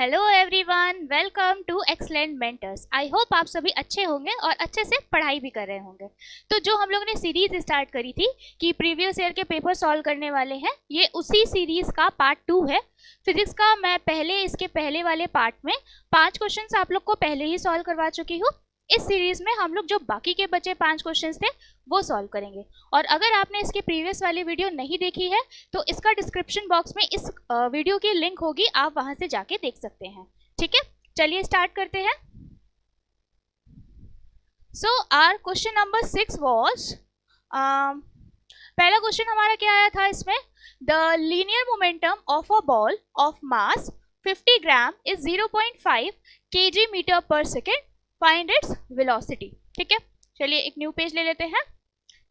Hello everyone, welcome to excellent mentors. I hope आप सभी अच्छे होंगे और अच्छे से पढ़ाई भी कर रहे होंगे। तो जो हम लोगों ने सीरीज स्टार्ट करी थी कि प्रीवियस ईयर के पेपर सॉल्व करने वाले हैं, ये उसी सीरीज का पार्ट 2 है फिजिक्स का। मैं इसके पहले वाले पार्ट में 5 क्वेश्चंस आप लोग को पहले ही सॉल्व करवा चुकी हूँ। इस सीरीज में हम लोग जो बाकी के बचे 5 क्वेश्चंस थे वो सॉल्व करेंगे। और अगर आपने इसके प्रीवियस वाली वीडियो नहीं देखी है तो इसका डिस्क्रिप्शन बॉक्स में इस वीडियो की लिंक होगी, आप वहां से जाके देख सकते हैं। ठीक है, चलिए स्टार्ट करते हैं। So our question number 6 was, पहला क्वेश्चन हमारा क्या आया था इसमें, the linear momentum of a ball of mass 50 gram is 0.5 kg metre पर सेकेंड, फाइंड इट्स वेलोसिटी। ठीक है, चलिए एक न्यू पेज ले लेते हैं।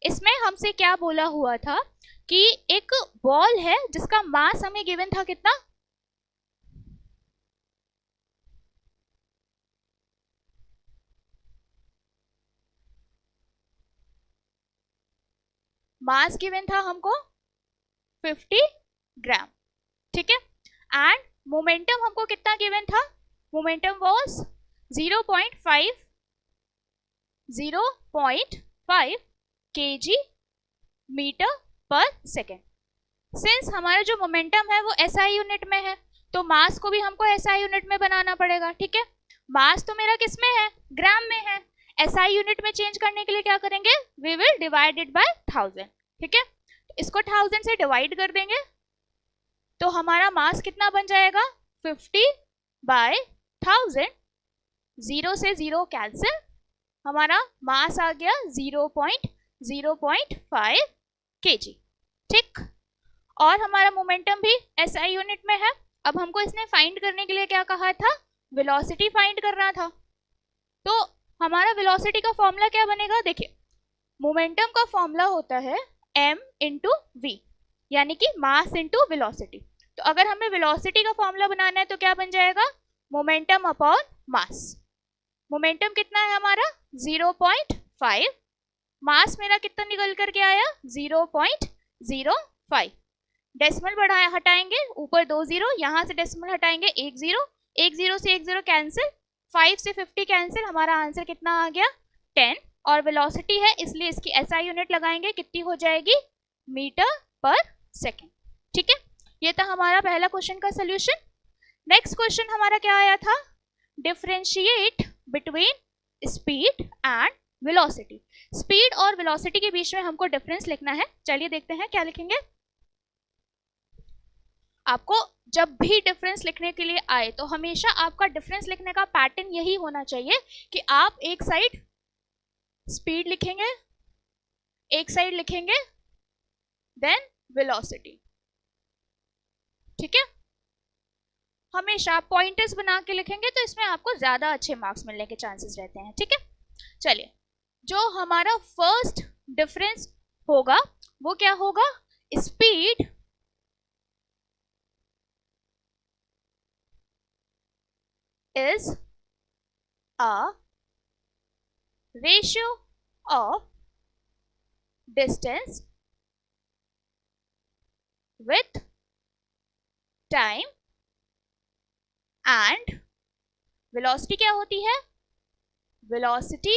इसमें हमसे क्या बोला हुआ था कि एक बॉल है जिसका मास हमें गिवन था कितना, मास गिवन था हमको 50 ग्राम। ठीक है, एंड मोमेंटम हमको कितना गिवन था, मोमेंटम वाज 0.5 kg मीटर पर सेकेंड। सिंस हमारा जो मोमेंटम है वो एसआई यूनिट में है तो मास को भी हमको एसआई यूनिट में बनाना पड़ेगा। ठीक है, मास तो मेरा किस में है, ग्राम में है। एसआई यूनिट में चेंज करने के लिए क्या करेंगे, we will divide it by 1000। ठीक है, इसको 1000 से डिवाइड कर देंगे तो हमारा मास कितना बन जाएगा, 50/1000। 0 से 0 कैंसिल, हमारा मास आ गया 0.5 kg। ठीक, और हमारा मोमेंटम भी एसआई यूनिट में है। अब हमको इसने फाइंड करने के लिए क्या कहा था, वेलोसिटी फाइंड करना था। तो हमारा वेलोसिटी का फॉर्मूला क्या बनेगा, देखिए मोमेंटम का फॉर्मूला होता है m इंटू वी, यानी कि मास इंटू वेलोसिटी। तो अगर हमें वेलोसिटी का फॉर्मूला बनाना है तो क्या बन जाएगा, मोमेंटम अपॉन मास। मोमेंटम कितना है हमारा 0.5, मास मेरा कितना निकल करके आया 0.05। डेसिमल बढ़ाया हटाएंगे, ऊपर 2 0, यहाँ से डेसिमल हटाएंगे 1 0, 1 0 से 1 0 कैंसिल, 5 से 50 कैंसिल, हमारा आंसर कितना आ गया 10। और वेलोसिटी है इसलिए इसकी एसआई यूनिट लगाएंगे, कितनी हो जाएगी, मीटर पर सेकेंड। ठीक है, ये था हमारा पहला क्वेश्चन का सोल्यूशन। नेक्स्ट क्वेश्चन हमारा क्या आया था, differentiate between speed and velocity. Speed और वेलोसिटी के बीच में हमको डिफरेंस लिखना है। चलिए देखते हैं क्या लिखेंगे। आपको जब भी डिफरेंस लिखने के लिए आए तो हमेशा आपका डिफरेंस लिखने का पैटर्न यही होना चाहिए कि आप एक साइड स्पीड लिखेंगे, एक साइड लिखेंगे देन वेलोसिटी। ठीक है, हमेशा पॉइंटर्स बना के लिखेंगे तो इसमें आपको ज्यादा अच्छे मार्क्स मिलने के चांसेस रहते हैं। ठीक है, चलिए जो हमारा फर्स्ट डिफरेंस होगा वो क्या होगा, speed is a ratio of distance with time and velocity क्या होती है, velocity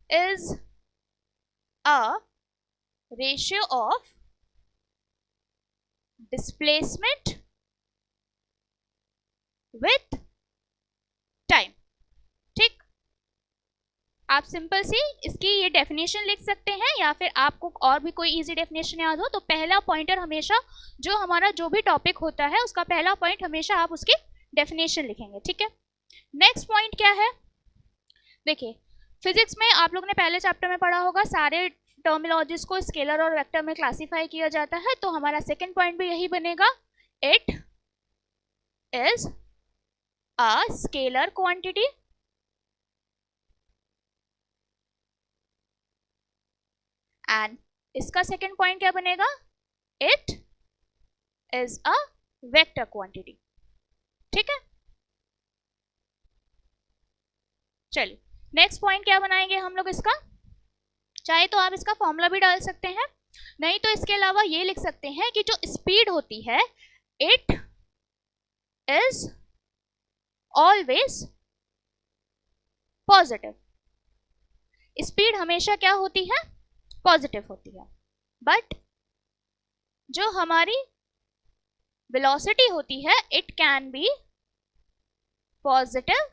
is a ratio of displacement with time। ठीक, आप सिंपल सी इसकी ये डेफिनेशन लिख सकते हैं या फिर आपको और भी कोई इजी डेफिनेशन याद हो तो पहला पॉइंटर हमेशा जो हमारा जो भी टॉपिक होता है उसका पहला पॉइंट हमेशा आप उसकी डेफिनेशन लिखेंगे। ठीक है, नेक्स्ट पॉइंट क्या है, देखिए फिजिक्स में आप लोग ने पहले चैप्टर में पढ़ा होगा सारे टर्मिनोलॉजीज को स्केलर और वेक्टर में क्लासिफाई किया जाता है। तो हमारा सेकेंड पॉइंट भी यही बनेगा, it is a scalar quantity and इसका सेकेंड पॉइंट क्या बनेगा, it is a vector quantity। ठीक है, चलिए नेक्स्ट पॉइंट क्या बनाएंगे हम लोग इसका, चाहे तो आप इसका फॉर्मूला भी डाल सकते हैं, नहीं तो इसके अलावा ये लिख सकते हैं कि जो स्पीड होती है it is always positive. Speed हमेशा क्या होती है? पॉजिटिव होती है। बट जो हमारी वेलोसिटी होती है it can be positive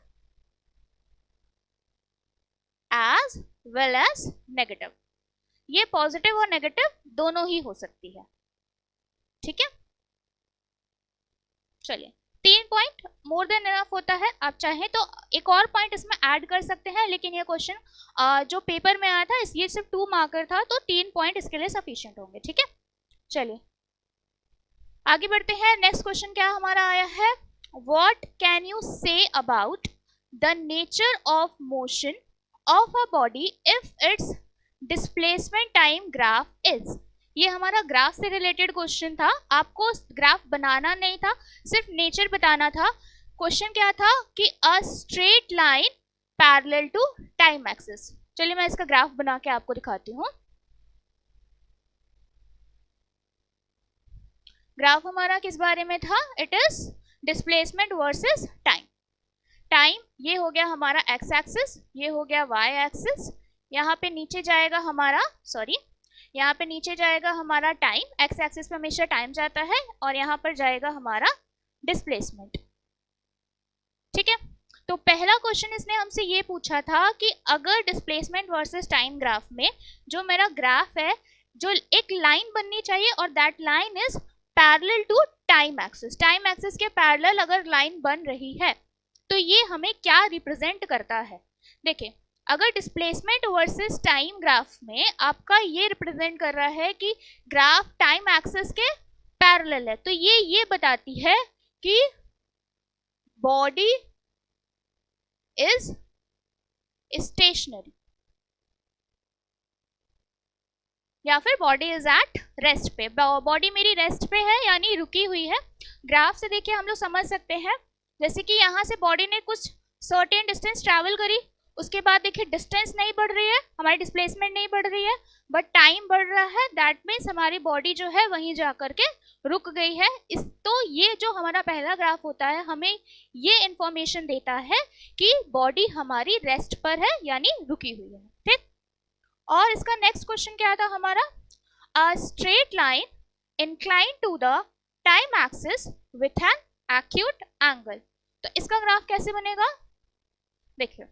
as well as negative. ये पॉजिटिव और नेगेटिव दोनों ही हो सकती है। ठीक है, चलिए 3 पॉइंट मोर देन इनफ होता है। आप चाहें तो एक और पॉइंट इसमें ऐड कर सकते हैं, लेकिन ये क्वेश्चन जो पेपर में आया था ये सिर्फ 2 मार्कर था, तो 3 पॉइंट इसके लिए सफिशिएंट होंगे। ठीक है, चलिए आगे बढ़ते हैं। नेक्स्ट क्वेश्चन क्या हमारा आया है, what can you say about the nature of motion of a body if it's displacement time graph is. ये हमारा ग्राफ से रिलेटेड क्वेश्चन था, आपको ग्राफ बनाना नहीं था, सिर्फ नेचर बताना था। क्वेश्चन क्या था कि a straight line parallel to time axis. चलिए मैं इसका ग्राफ बना के आपको दिखाती हूँ। ग्राफ हमारा किस बारे में था, it is displacement versus time. Time ये हो गया हमारा एक्स एक्सिस, ये हो गया वाई एक्सिस, यहाँ पे नीचे जाएगा हमारा यहाँ पे नीचे जाएगा हमारा टाइम, एक्स एक्सिस पे हमेशा टाइम जाता है, और यहाँ पर जाएगा हमारा डिस्प्लेसमेंट। ठीक है, तो पहला क्वेश्चन इसने हमसे ये पूछा था कि अगर डिस्प्लेसमेंट वर्सेस टाइम ग्राफ में जो मेरा ग्राफ है, जो एक लाइन बननी चाहिए और that line is parallel to time axis. Time axis के पैरेलल अगर लाइन बन रही है तो ये हमें क्या रिप्रेजेंट करता है। देखिए अगर डिस्प्लेसमेंट वर्सेस टाइम ग्राफ में आपका ये रिप्रेजेंट कर रहा है कि ग्राफ टाइम एक्सिस के पैरेलल है, तो ये बताती है कि बॉडी इज स्टेशनरी या फिर बॉडी इज एट रेस्ट पे। बॉडी मेरी रेस्ट पे है यानी रुकी हुई है। ग्राफ से देखिए हम लोग समझ सकते हैं, जैसे कि यहाँ से बॉडी ने कुछ सर्टेन डिस्टेंस ट्रैवल करी, उसके बाद देखिए डिस्टेंस नहीं बढ़ रही है, हमारी डिस्प्लेसमेंट नहीं बढ़ रही है, बट टाइम बढ़ रहा है। दैट मीन्स हमारी बॉडी जो है वहीं जा करके रुक गई है। तो ये जो हमारा पहला ग्राफ होता है हमें ये इंफॉर्मेशन देता है कि बॉडी हमारी रेस्ट पर है यानी रुकी हुई है। ठीक, और इसका नेक्स्ट क्वेश्चन क्या था हमारा, a straight line inclined to the time axis with an acute angle. तो इसका ग्राफ कैसे बनेगा, देखिए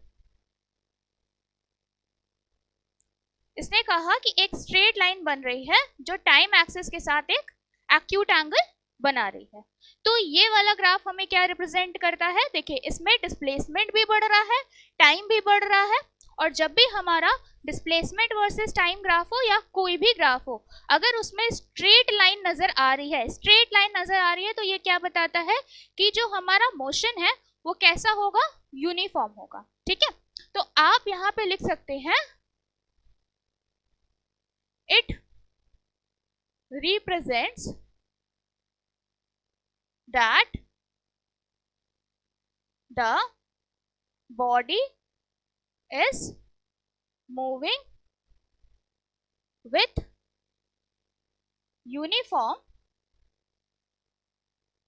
इसने कहा कि एक स्ट्रेट लाइन बन रही है जो टाइम एक्सिस के साथ एक एक्यूट एंगल बना रही है। तो ये वाला ग्राफ हमें क्या रिप्रेजेंट करता है, देखिए इसमें डिस्प्लेसमेंट भी बढ़ रहा है, टाइम भी बढ़ रहा है, और जब भी हमारा डिस्प्लेसमेंट वर्सेस टाइम ग्राफ हो या कोई भी ग्राफ हो, अगर उसमें स्ट्रेट लाइन नजर आ रही है, स्ट्रेट लाइन नजर आ रही है, तो ये क्या बताता है कि जो हमारा मोशन है वो कैसा होगा, यूनिफॉर्म होगा। ठीक है, तो आप यहाँ पे लिख सकते हैं it represents that the body is moving with uniform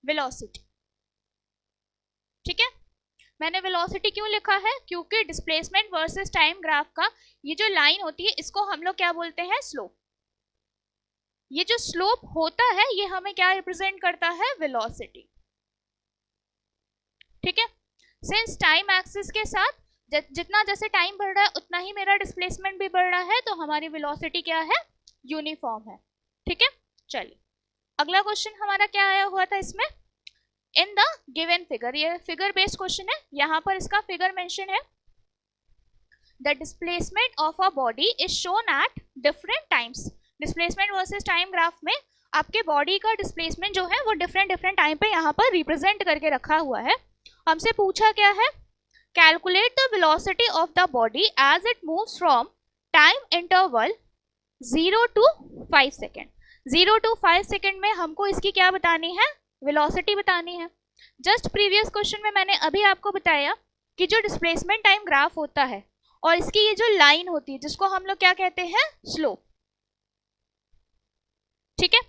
velocity। ठीक है, मैंने वेलोसिटी क्यों लिखा है, क्योंकि डिस्प्लेसमेंट वर्सेस टाइम ग्राफ का ये जो लाइन होती है इसको हम लोग क्या बोलते हैं, स्लोप। ये जो स्लोप होता है ये हमें क्या रिप्रेजेंट करता है, वेलोसिटी। ठीक है, सिंस टाइम एक्सिस के साथ जितना जैसे टाइम बढ़ रहा है उतना ही मेरा डिस्प्लेसमेंट भी बढ़ रहा है, तो हमारी वेलोसिटी क्या है, यूनिफॉर्म है। ठीक है, चलिए अगला क्वेश्चन हमारा क्या आया हुआ था इसमें, इन द गिवन फिगर, ये फिगर बेस्ड क्वेश्चन है, यहाँ पर इसका फिगर मेंशन है, the displacement of a body is shown at different times. Displacement versus time graph में आपके बॉडी का डिस्प्लेसमेंट जो है वो डिफरेंट टाइम पे यहाँ पर रिप्रेजेंट करके रखा हुआ है। हमसे पूछा क्या है, calculate the velocity of the body as it moves from time interval 0 to 5 second. 0 to 5 second में हमको इसकी क्या बतानी है, वेलोसिटी बतानी है। जस्ट प्रीवियस क्वेश्चन में मैंने अभी आपको बताया कि जो डिस्प्लेसमेंट टाइम ग्राफ होता है और इसकी ये जो लाइन होती है जिसको हम लोग क्या कहते हैं, स्लोप। ठीक है,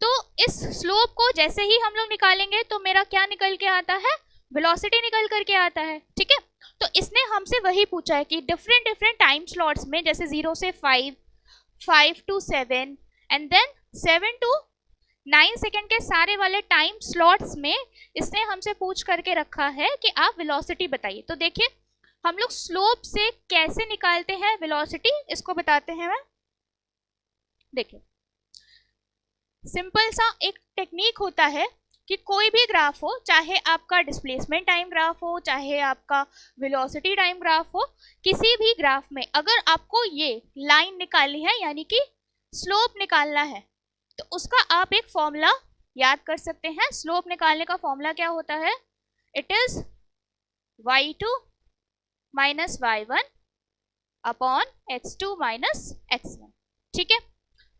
तो इस स्लोप को जैसे ही हम लोग निकालेंगे तो मेरा क्या निकल के आता है, वेलोसिटी निकल करके आता है, ठीक है। तो इसने हमसे वही पूछा है कि डिफरेंट डिफरेंट टाइम स्लॉट्स में, जैसे 0 से 5, 5 to 7 and then 7 to 9 second के सारे वाले टाइम स्लॉट्स में इसने हमसे पूछ करके रखा है कि आप वेलोसिटी बताइए। तो देखिए हम लोग स्लोप से कैसे निकालते हैं वेलोसिटी, इसको बताते हैं। मैं देखिए सिंपल सा एक टेक्निक होता है कि कोई भी ग्राफ हो, चाहे आपका डिस्प्लेसमेंट टाइम ग्राफ हो, चाहे आपका वेलोसिटी टाइम ग्राफ हो, किसी भी ग्राफ में अगर आपको ये लाइन निकालनी है यानी कि स्लोप निकालना है, तो उसका आप एक फॉर्मूला याद कर सकते हैं। स्लोप निकालने का फॉर्मूला क्या होता है, it is y2 minus y1 upon x2 minus x1, ठीक है।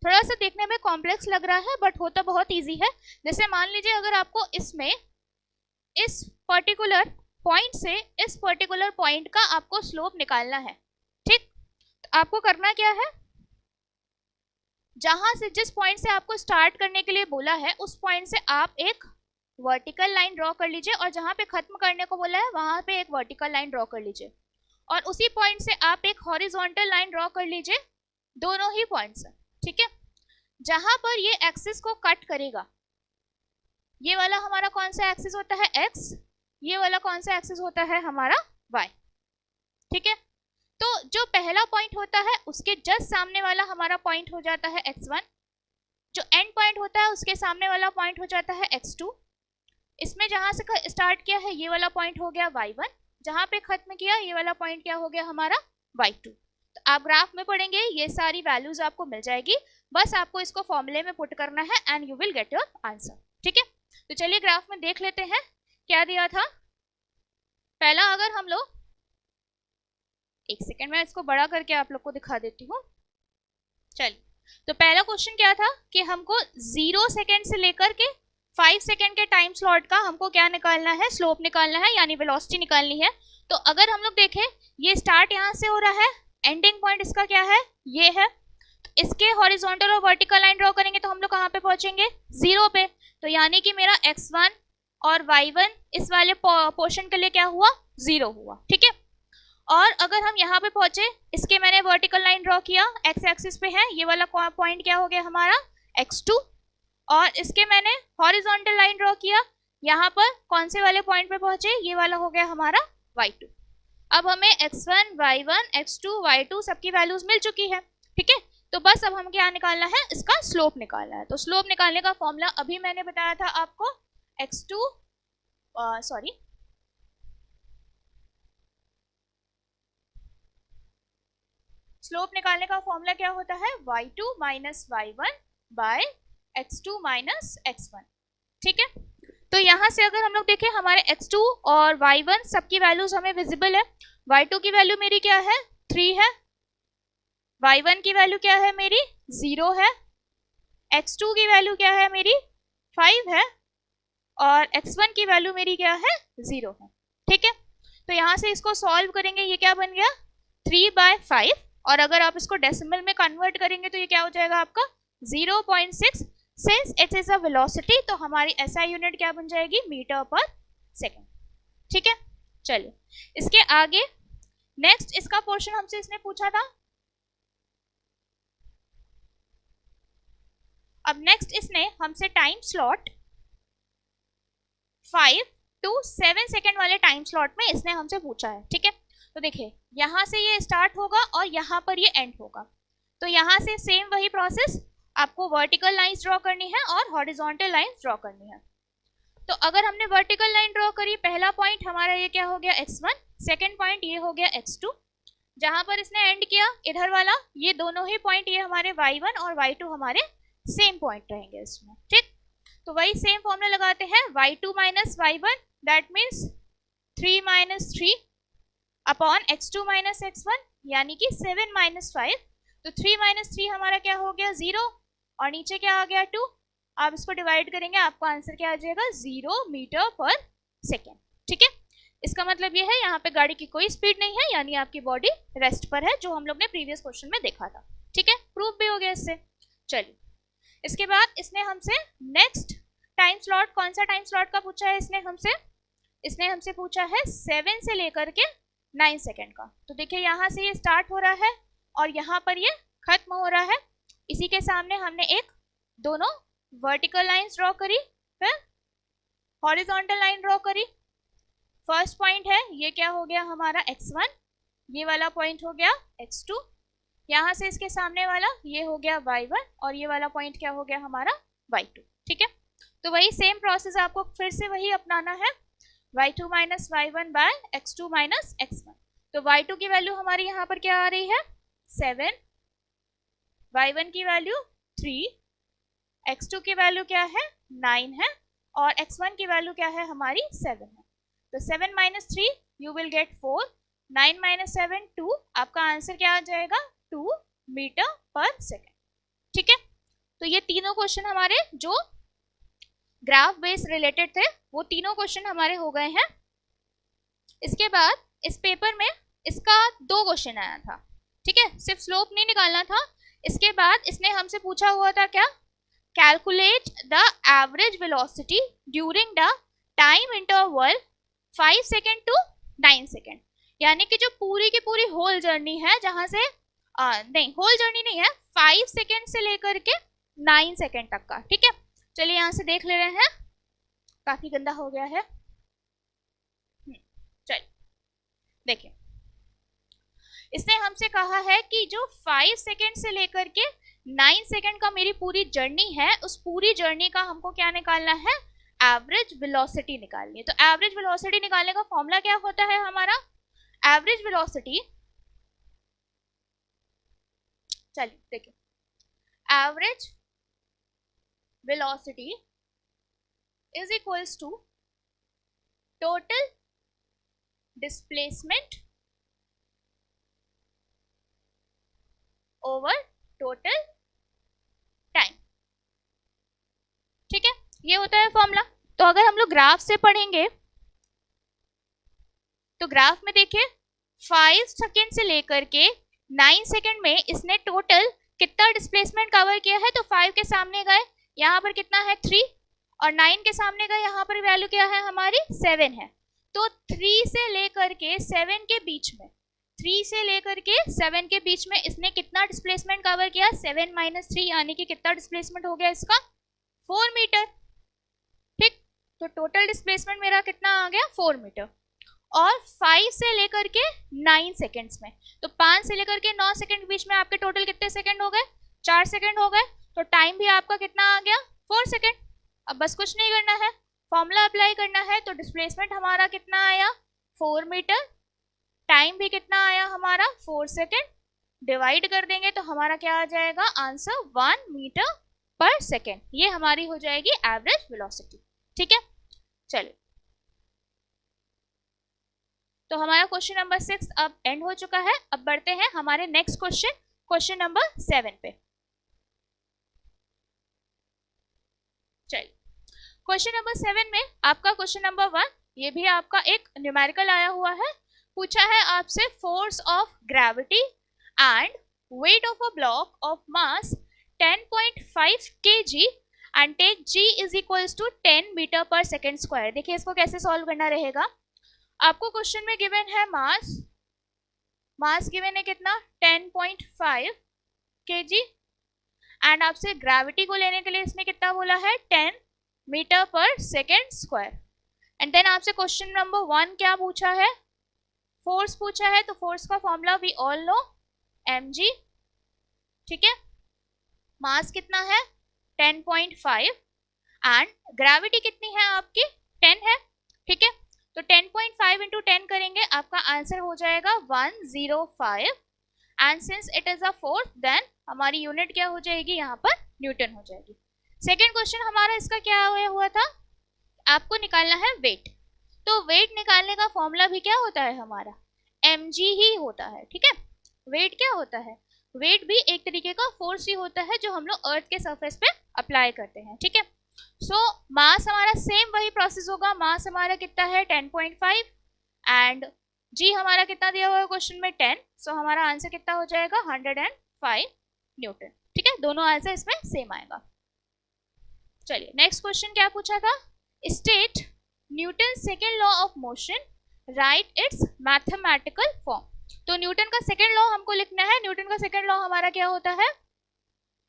थोड़ा सा देखने में कॉम्प्लेक्स लग रहा है बट होता बहुत इजी है। जैसे मान लीजिए अगर आपको इसमें इस पर्टिकुलर पॉइंट से इस पर्टिकुलर पॉइंट का आपको स्लोप निकालना है, ठीक, तो आपको करना क्या है, जहां से जिस पॉइंट से आपको स्टार्ट करने के लिए बोला है उस पॉइंट से आप एक वर्टिकल लाइन ड्रॉ कर लीजिए और जहां पे खत्म करने को बोला है वहां पे एक वर्टिकल लाइन ड्रॉ कर लीजिए और उसी पॉइंट से आप एक हॉरिजॉन्टल लाइन ड्रॉ कर लीजिए, दोनों ही पॉइंट से, ठीक है। जहां पर ये एक्सिस को कट करेगा, ये वाला हमारा कौन सा एक्सिस होता है x, ये वाला कौन सा एक्सिस होता है हमारा y, ठीक है। तो जो पहला पॉइंट होता है उसके जस्ट सामने वाला हमारा पॉइंट हो जाता है x1, जो एंड पॉइंट होता है उसके सामने वाला पॉइंट हो जाता है x2। इसमें जहां से स्टार्ट किया है ये वाला पॉइंट हो गया y1, जहां पे खत्म किया ये वाला पॉइंट क्या हो गया हमारा y2। तो आप ग्राफ में पढ़ेंगे ये सारी वैल्यूज आपको मिल जाएगी, बस आपको इसको फॉर्मूले में पुट करना है and you will get your answer, ठीक है। तो चलिए ग्राफ में देख लेते हैं क्या दिया था। पहला अगर हम लोग, एक सेकेंड मैं इसको बड़ा करके आप लोग को दिखा देती हूँ। चलिए तो पहला क्वेश्चन क्या था कि हमको 0 सेकेंड से लेकर के 5 सेकेंड के टाइम स्लॉट का हमको क्या निकालना है, स्लोप निकालना है यानी वेलोसिटी निकालनी है। तो अगर हम लोग देखें ये स्टार्ट यहाँ से हो रहा है, एंडिंग पॉइंट इसका क्या है, ये है। तो इसके हॉरिजॉन्टल और वर्टिकल लाइन ड्रॉ करेंगे तो हम लोग कहाँ पे पहुंचेंगे, 0 पे। तो यानी कि मेरा x1 और y1 इस वाले पोर्शन के लिए क्या हुआ, 0 हुआ, ठीक है। और अगर हम यहाँ पे पहुंचे, इसके मैंने वर्टिकल लाइन ड्रॉ किया, x एक्सिस पे है, ये वाला पॉइंट क्या हो गया हमारा x2, और इसके मैंने हॉरिजॉन्टल लाइन ड्रॉ किया, यहाँ पर कौन से वाले पॉइंट पे पहुंचे, ये वाला हो गया हमारा y2। अब हमें x1, y1, x2, y2 सबकी वैल्यूज मिल चुकी है, ठीक है। तो बस अब हम क्या निकालना है, इसका स्लोप निकालना है। तो स्लोप निकालने का फॉर्मूला अभी मैंने बताया था आपको, स्लोप निकालने का फॉर्मूला क्या होता है, y2 minus y1 bye x2 minus x1, ठीक है। तो यहाँ से अगर हम लोग देखें हमारे x2 और y1 सबकी वैल्यूज हमें विजिबल है। y2 की वैल्यू मेरी क्या है, 3 है, y1 की वैल्यू क्या है मेरी, 0 है, x2 की वैल्यू क्या है मेरी, 5 है, और x1 की वैल्यू मेरी क्या है, 0 है, ठीक है। तो यहाँ से इसको सॉल्व करेंगे, ये क्या बन गया 3/5, और अगर आप इसको डेसिमल में कन्वर्ट करेंगे तो ये क्या हो जाएगा आपका 0.6। Since it is a velocity तो हमारी SI यूनिट क्या बन जाएगी, मीटर पर सेकेंड, ठीक है। चलिए इसके आगे नेक्स्ट इसका पोर्शन हमसे इसने पूछा था। अब नेक्स्ट इसने हमसे टाइम स्लॉट 5 to 7 सेकेंड वाले टाइम स्लॉट में इसने हमसे पूछा है, ठीक है। तो देखिए यहाँ से ये स्टार्ट होगा और यहाँ पर ये एंड होगा। तो यहाँ से सेम वही प्रोसेस, आपको वर्टिकल लाइंस ड्रॉ करनी है और हॉरिजॉन्टल लाइंस ड्रॉ करनी है। तो अगर हमने वर्टिकल लाइन ड्रॉ करी, पहला पॉइंट हमारा ये क्या हो गया x1, सेकेंड पॉइंट ये हो गया x2, जहां पर इसने एंड किया इधर वाला, ये दोनों ही पॉइंट ये हमारे y1 और y2 हमारे सेम पॉइंट रहेंगे इसमें, ठीक। तो वही सेम फॉर्मूला लगाते हैं, y2 minus y1 that means 3 minus 3 upon x2 minus x1 यानी कि 7 माइनस 5। तो 3 माइनस 3 हमारा क्या हो गया 0, और नीचे क्या आ गया 2। आप इसको डिवाइड करेंगे आपका आंसर क्या आ जाएगा 0 मीटर पर सेकेंड, ठीक है। इसका मतलब ये है यहाँ पे गाड़ी की कोई स्पीड नहीं है, यानी आपकी बॉडी रेस्ट पर है, जो हम लोग ने प्रीवियस क्वेश्चन में देखा था, ठीक है। प्रूफ भी हो गया इससे। चलिए इसके बाद इसने हमसे नेक्स्ट टाइम स्लॉट, कौन सा टाइम स्लॉट का पूछा है इसने हमसे पूछा है 7 से लेकर के 9 सेकेंड का। तो देखिए यहाँ से ये स्टार्ट हो रहा है और यहाँ पर ये खत्म हो रहा है। इसी के सामने हमने एक दोनों वर्टिकल लाइंस ड्रॉ करी, फिर हॉरिजॉन्टल लाइन ड्रॉ करी। फर्स्ट पॉइंट है ये क्या हो गया हमारा x1, ये वाला पॉइंट हो गया x2, यहाँ से इसके सामने वाला ये हो गया y1 और ये वाला पॉइंट क्या हो गया हमारा y2। ठीक है, तो वही सेम प्रोसेस आपको फिर से वही अपनाना है, y2 minus y1 bye x2 minus x1। तो y2 की वैल्यू हमारी यहाँ पर क्या आ रही है 7, y1 की वैल्यू 3, x2 की वैल्यू क्या है 9 है और x1 की वैल्यू क्या है हमारी 7 है। तो 7 minus 3 you will get 4, 9 minus 7 2, आपका आंसर क्या आ जाएगा 2 मीटर पर सेकेंड। ठीक है, तो ये तीनों क्वेश्चन हमारे जो ग्राफ बेस रिलेटेड थे वो तीनों क्वेश्चन हमारे हो गए हैं। इसके बाद इस पेपर में इसका 2 क्वेश्चन आया था। ठीक है, सिर्फ स्लोप नहीं निकालना था। इसके बाद इसने हमसे पूछा हुआ था क्या, calculate the average velocity during the time interval 5 second to 9 second, यानी कि जो पूरी की पूरी होल जर्नी है, जहां से नहीं होल जर्नी नहीं है, 5 सेकेंड से लेकर के 9 सेकेंड तक का। ठीक है, चलिए यहाँ से देख ले रहे हैं, काफी गंदा हो गया है। चलिए देखिए, इसने हमसे कहा है कि जो 5 सेकेंड से लेकर के 9 सेकेंड का मेरी पूरी जर्नी है, उस पूरी जर्नी का हमको क्या निकालना है, एवरेज वेलोसिटी निकालनी है। तो एवरेज वेलोसिटी निकालने का फॉर्मूला क्या होता है हमारा, एवरेज वेलोसिटी, चलिए देखिए, average velocity is equals to total displacement over total time. ठीक है, ये होता है फॉर्मूला। तो अगर हम लोग ग्राफ से पढ़ेंगे तो ग्राफ में देखिए 5 सेकेंड से लेकर के 9 सेकेंड में इसने टोटल कितना डिस्प्लेसमेंट कवर किया है। तो 5 के सामने गए, यहाँ पर कितना है 3, और 9 के सामने गए, यहाँ पर वैल्यू क्या है हमारी 7 है। तो 3 से लेकर के 7 के बीच में, 3 से लेकर के 7 के बीच में इसने कितना डिस्प्लेसमेंट कवर किया, 7 माइनस 3, यानी कि कितना डिस्प्लेसमेंट हो गया इसका 4 मीटर। ठीक, तो टोटल डिस्प्लेसमेंट मेरा कितना आ गया 4 मीटर। और 5 से लेकर के 9 सेकेंड्स में, तो 5 से लेकर के 9 सेकेंड के बीच में आपके टोटल कितने सेकेंड हो गए, 4 सेकेंड हो गए। तो टाइम भी आपका कितना आ गया 4 सेकेंड। अब बस कुछ नहीं करना है, फॉर्मूला अप्लाई करना है। तो डिस्प्लेसमेंट हमारा कितना आया 4 मीटर, टाइम भी कितना आया हमारा 4 सेकेंड, डिवाइड कर देंगे तो हमारा क्या आ जाएगा आंसर 1 मीटर पर सेकेंड। ये हमारी हो जाएगी एवरेज वेलोसिटी। ठीक है, चलिए, तो हमारा क्वेश्चन नंबर 6 अब एंड हो चुका है। अब बढ़ते हैं हमारे नेक्स्ट क्वेश्चन, क्वेश्चन नंबर 7 पे। चलिए, क्वेश्चन नंबर 7 में आपका क्वेश्चन नंबर 1, ये भी आपका एक न्यूमेरिकल आया हुआ है। पूछा है आपसे force of gravity and weight of a block of mass 10.5 kg and take g is equals to 10 metre पर सेकेंड स्क्वायर। देखिए इसको कैसे सॉल्व करना रहेगा। आपको क्वेश्चन में गिवन है मास गिवन है कितना 10.5 kg एंड आपसे ग्रेविटी को लेने के लिए इसने कितना बोला है 10 मीटर पर सेकेंड स्क्वायर। एंड देन आपसे क्वेश्चन नंबर 1 क्या पूछा है, फोर्स पूछा है। तो फोर्स का formula we all know mg। ठीक है, मास कितना है 10.5 एंड ग्रेविटी कितनी है आपकी 10 है। ठीक है, तो 10.5 इंटू 10 करेंगे, आपका आंसर हो जाएगा 105 and since it is a force then हमारी यूनिट क्या हो जाएगी यहाँ पर न्यूटन हो जाएगी। सेकेंड क्वेश्चन हमारा इसका क्या हुआ था, आपको निकालना है वेट। तो वेट निकालने का फॉर्मूला भी क्या होता है हमारा mg ही होता है। ठीक है, वेट क्या होता है, वेट भी एक तरीके का फोर्स ही होता है जो हम लोग अर्थ के सरफेस पे अप्लाई करते हैं। ठीक है, सो मास हमारा सेम वही प्रोसेस होगा। मास हमारा कितना है 10.5 एंड जी हमारा कितना दिया हुआ है क्वेश्चन में 10, सो हमारा आंसर कितना हो जाएगा 105 न्यूटन। ठीक है, दोनों आंसर इसमें सेम आएगा। चलिए नेक्स्ट क्वेश्चन क्या पूछा था, state Newton second law of motion, right it's mathematical form. तो न्यूटन का सेकेंड लॉ हमको लिखना है। न्यूटन का सेकेंड लॉ हमारा क्या होता है,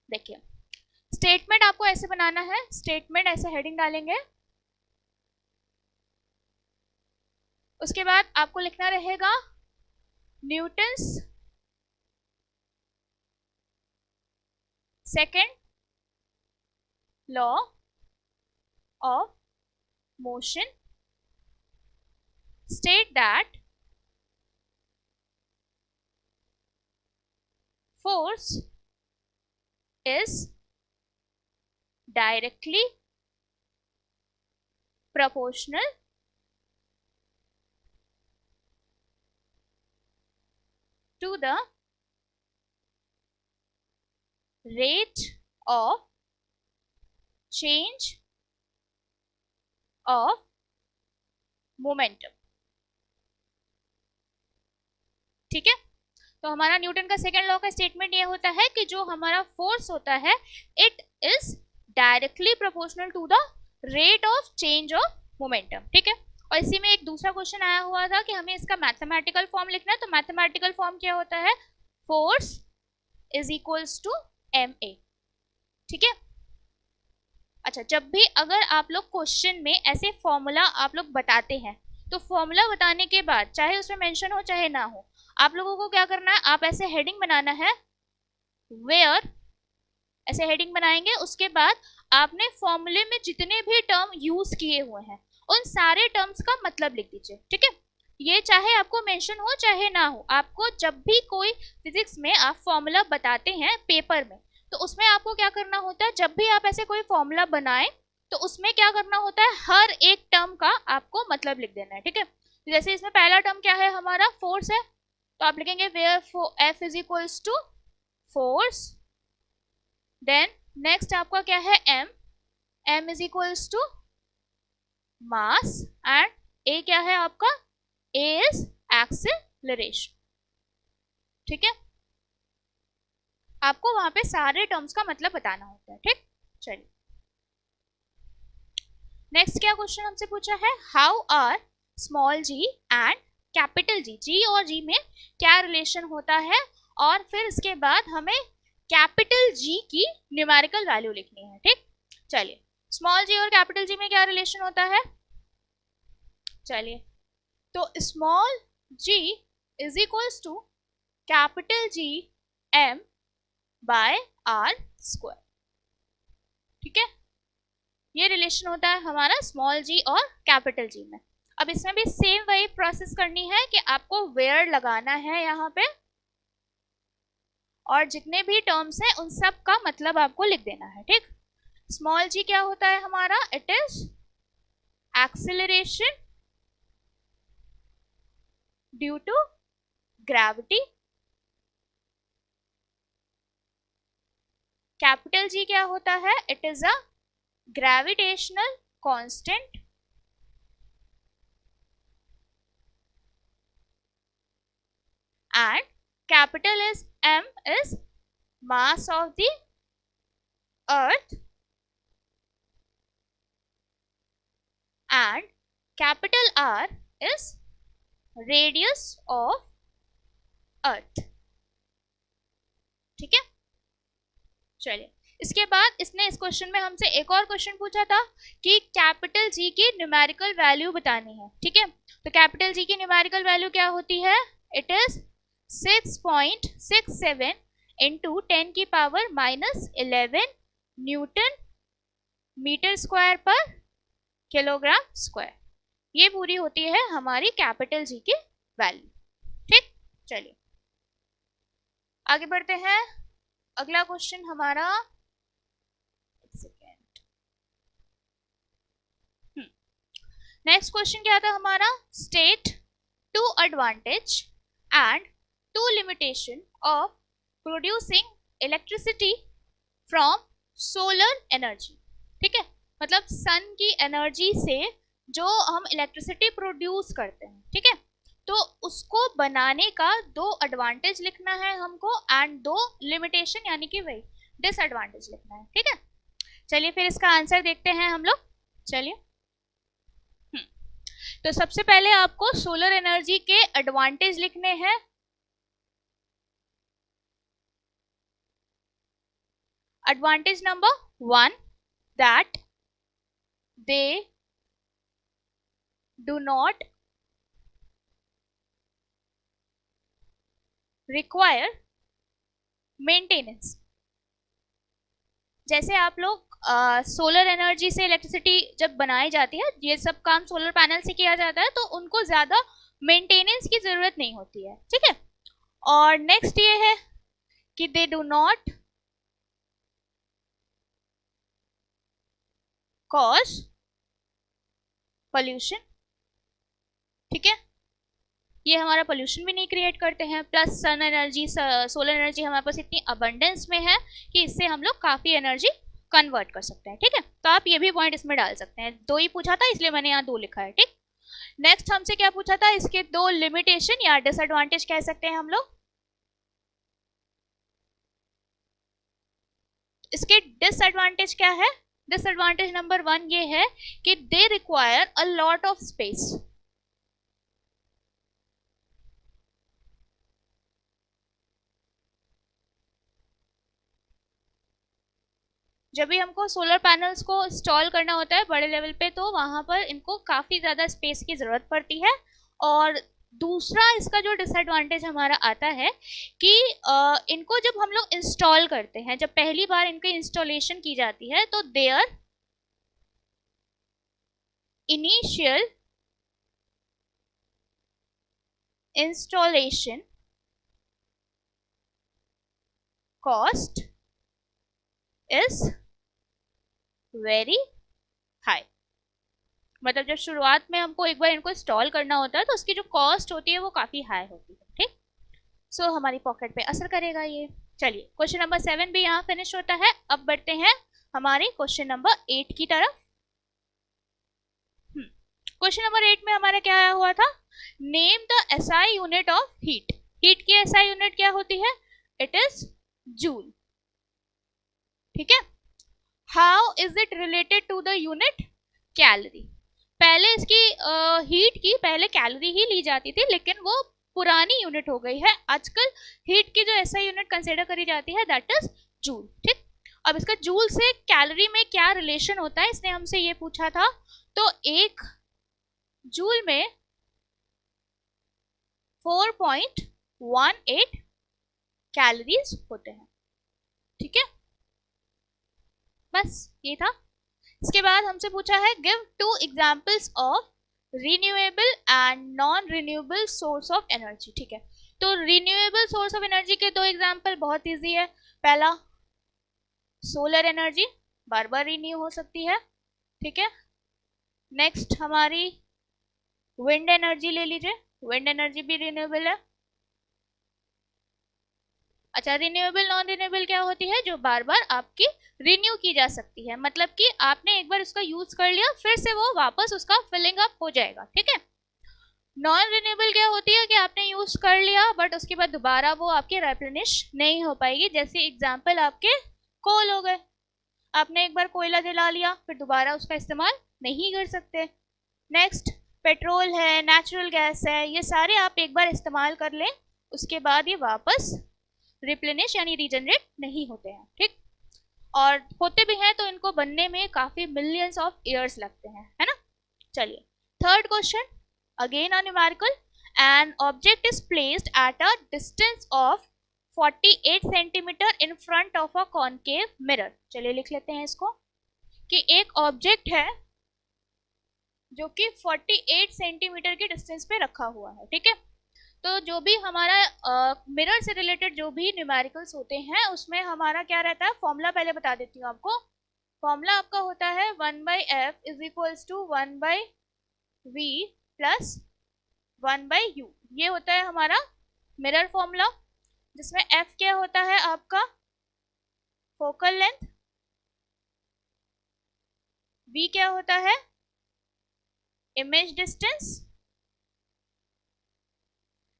देखिए स्टेटमेंट आपको ऐसे बनाना है, स्टेटमेंट ऐसे हेडिंग डालेंगे, उसके बाद आपको लिखना रहेगा Newton's second law of motion state that force is directly proportional to the rate of change of momentum। ठीक है, तो हमारा न्यूटन का सेकेंड लॉ का स्टेटमेंट ये होता है कि जो हमारा फोर्स होता है it is directly proportional to the rate of change of momentum. ठीक है, और इसी में एक दूसरा क्वेश्चन आया हुआ था कि हमें इसका मैथमेटिकल फॉर्म लिखना है। तो मैथमेटिकल फॉर्म क्या होता है, force is equals to M A. ठीक है, अच्छा जब भी अगर आप लोग क्वेश्चन में ऐसे फॉर्मूला आप लोग बताते हैं तो फॉर्मूला बताने के बाद चाहे उसमें मेंशन हो चाहे ना हो, आप लोगों को क्या करना है, आप ऐसे हेडिंग बनाना है, वेयर ऐसे हेडिंग बनाएंगे, उसके बाद आपने फॉर्मूले में जितने भी टर्म यूज किए हुए हैं उन सारे टर्म्स का मतलब लिख दीजिए। ठीक है, ये चाहे आपको मेंशन हो चाहे ना हो, आपको जब भी कोई फिजिक्स में आप फॉर्मूला बताते हैं पेपर में तो उसमें आपको क्या करना होता है, जब भी आप ऐसे कोई फॉर्मूला बनाएं तो उसमें क्या करना होता है, हर एक टर्म का आपको मतलब लिख देना है। ठीक है, जैसे इसमें पहला टर्म क्या है हमारा, फोर्स है, तो आप लिखेंगे where F is equals to force. Then next आपका क्या है, M, M is equals to mass, and A क्या है आपका, ए इज एक्सेलरेशन। ठीक है, आपको वहां पे सारे टर्म्स का मतलब बताना होता है। ठीक, चलिए नेक्स्ट क्या क्वेश्चन हमसे पूछा है, how are small G and capital G, G और जी में क्या रिलेशन होता है, और फिर इसके बाद हमें कैपिटल जी की न्यूमेरिकल वैल्यू लिखनी है। ठीक, चलिए स्मॉल जी और कैपिटल जी में क्या रिलेशन होता है, चलिए तो small G is equals to capital G M by R square. ठीक है, ये रिलेशन होता है हमारा स्मॉल जी और कैपिटल जी में। अब इसमें भी सेम वही प्रोसेस करनी है कि आपको वेयर लगाना है यहाँ पे, और जितने भी टर्म्स हैं उन सब का मतलब आपको लिख देना है। ठीक, स्मॉल जी क्या होता है हमारा, it is acceleration due to gravity. Capital G क्या होता है, it is a gravitational constant and capital is M is mass of the earth and capital R is radius of earth। ठीक है, चलिए इसके बाद इसने इस क्वेश्चन में हमसे एक और क्वेश्चन पूछा था कि कैपिटल जी की न्यूमेरिकल वैल्यू बतानी है। ठीक है, तो कैपिटल जी की न्यूमेरिकल वैल्यू क्या होती है, इट इज 6.67 इंटू 10 की पावर -11 न्यूटन मीटर स्क्वायर पर किलोग्राम स्क्वायर। ये पूरी होती है हमारी कैपिटल जी की वैल्यू। ठीक, चलिए आगे बढ़ते हैं, अगला क्वेश्चन हमारा, नेक्स्ट क्वेश्चन क्या था हमारा, state 2 advantage and 2 limitation of producing electricity from solar energy. ठीक है, मतलब सन की एनर्जी से जो हम इलेक्ट्रिसिटी प्रोड्यूस करते हैं, ठीक है, तो उसको बनाने का 2 एडवांटेज लिखना है हमको एंड 2 लिमिटेशन यानी कि वही डिसएडवांटेज लिखना है। ठीक है, चलिए फिर इसका आंसर देखते हैं हम लोग। चलिए, तो सबसे पहले आपको सोलर एनर्जी के एडवांटेज लिखने हैं। Advantage number 1, that they do not require maintenance. जैसे आप लोग सोलर एनर्जी से इलेक्ट्रिसिटी जब बनाई जाती है, ये सब काम सोलर पैनल से किया जाता है, तो उनको ज्यादा मेंटेनेंस की जरूरत नहीं होती है, ठीक है। और नेक्स्ट ये है कि they do not cause pollution, ठीक है, ये हमारा पोल्यूशन भी नहीं क्रिएट करते हैं। Plus sun energy, solar energy हमारे पास इतनी अबंडेंस में है कि इससे हम लोग काफी एनर्जी कन्वर्ट कर सकते हैं, ठीक है। तो आप ये भी पॉइंट इसमें डाल सकते हैं। 2 ही पूछा था इसलिए मैंने यहाँ 2 लिखा है, ठीक। नेक्स्ट हमसे क्या पूछा था, इसके 2 लिमिटेशन या डिसएडवांटेज कह सकते हैं हम लोग। इसके डिसएडवांटेज क्या है? डिसएडवांटेज नंबर 1 ये है कि they require a lot of space. जब भी हमको सोलर पैनल्स को इंस्टॉल करना होता है बड़े लेवल पे, तो वहां पर इनको काफी ज्यादा स्पेस की जरूरत पड़ती है। और दूसरा इसका जो डिसएडवांटेज हमारा आता है कि इनको जब हम लोग इंस्टॉल करते हैं, जब पहली बार इनकी इंस्टॉलेशन की जाती है, तो their initial installation cost is very high. मतलब जब शुरुआत में हमको एक बार इनको इंस्टॉल करना होता है, तो उसकी जो कॉस्ट होती है वो काफी हाई होती है, ठीक। सो हमारी पॉकेट पे असर करेगा ये। चलिए, क्वेश्चन नंबर 7 भी यहाँ फिनिश होता है। अब बढ़ते हैं हमारे क्वेश्चन नंबर 8 की तरफ। क्वेश्चन नंबर 8 में हमारा क्या आया हुआ था, name the SI unit of heat. Heat की एसआई यूनिट क्या होती है? इट इज जूल, ठीक है। How is it related to the unit calorie? पहले इसकी हीट की पहले कैलोरी ही ली जाती थी, लेकिन वो पुरानी यूनिट हो गई है। आजकल हीट की जो ऐसा यूनिट कंसिडर करी जाती है, दैट इज जूल, ठीक। अब इसका जूल से कैलोरी में क्या रिलेशन होता है, इसने हमसे ये पूछा था। तो एक जूल में 4.18 कैलोरीज होते हैं, ठीक है। बस ये था। इसके बाद हमसे पूछा है, give 2 examples of renewable and non renewable source of energy, ठीक है। तो रिन्यूएबल सोर्स ऑफ एनर्जी के 2 एग्जांपल बहुत इजी है। पहला, सोलर एनर्जी बार बार रिन्यू हो सकती है, ठीक है। नेक्स्ट हमारी विंड एनर्जी ले लीजिए, विंड एनर्जी भी रिन्यूएबल है। अच्छा, रिन्यूएबल नॉन रिन्यूएबल क्या होती है? जो बार बार आपकी रिन्यू की जा सकती है, मतलब कि आपने एक बार उसका यूज कर लिया, फिर से वो वापस उसका फिलिंग अप हो जाएगा, ठीक है। नॉन रिन्यूएबल क्या होती है कि आपने यूज कर लिया, बट उसके बाद दोबारा वो आपके रिप्लेनिश नहीं हो पाएगी। जैसे एग्जांपल आपके कोल हो गए, आपने एक बार कोयला जला लिया, फिर दोबारा उसका इस्तेमाल नहीं कर सकते। नेक्स्ट, पेट्रोल है, नेचुरल गैस है, ये सारे आप एक बार इस्तेमाल कर लें, उसके बाद ये वापस रिप्लेनिश यानी रीजनरेट नहीं होते हैं, ठीक। और होते भी हैं तो इनको बनने में काफी मिलियंस ऑफ ईयर्स लगते हैं, है ना। चलिए, third question, again a numerical. An object is placed at a distance of 48 centimetre in front of a concave mirror. चलिए लिख लेते हैं इसको, कि एक ऑब्जेक्ट है जो कि 48 सेंटीमीटर के डिस्टेंस पे रखा हुआ है, ठीक है। तो जो भी हमारा मिरर से रिलेटेड जो भी न्यूमेरिकल्स होते हैं, उसमें हमारा क्या रहता है, फॉर्मूला पहले बता देती हूँ आपको। फॉर्मूला आपका होता है 1/f is equals to 1/v plus 1/u। ये होता है हमारा मिरर फॉर्मूला, जिसमें f क्या होता है आपका फोकल लेंथ, v क्या होता है इमेज डिस्टेंस,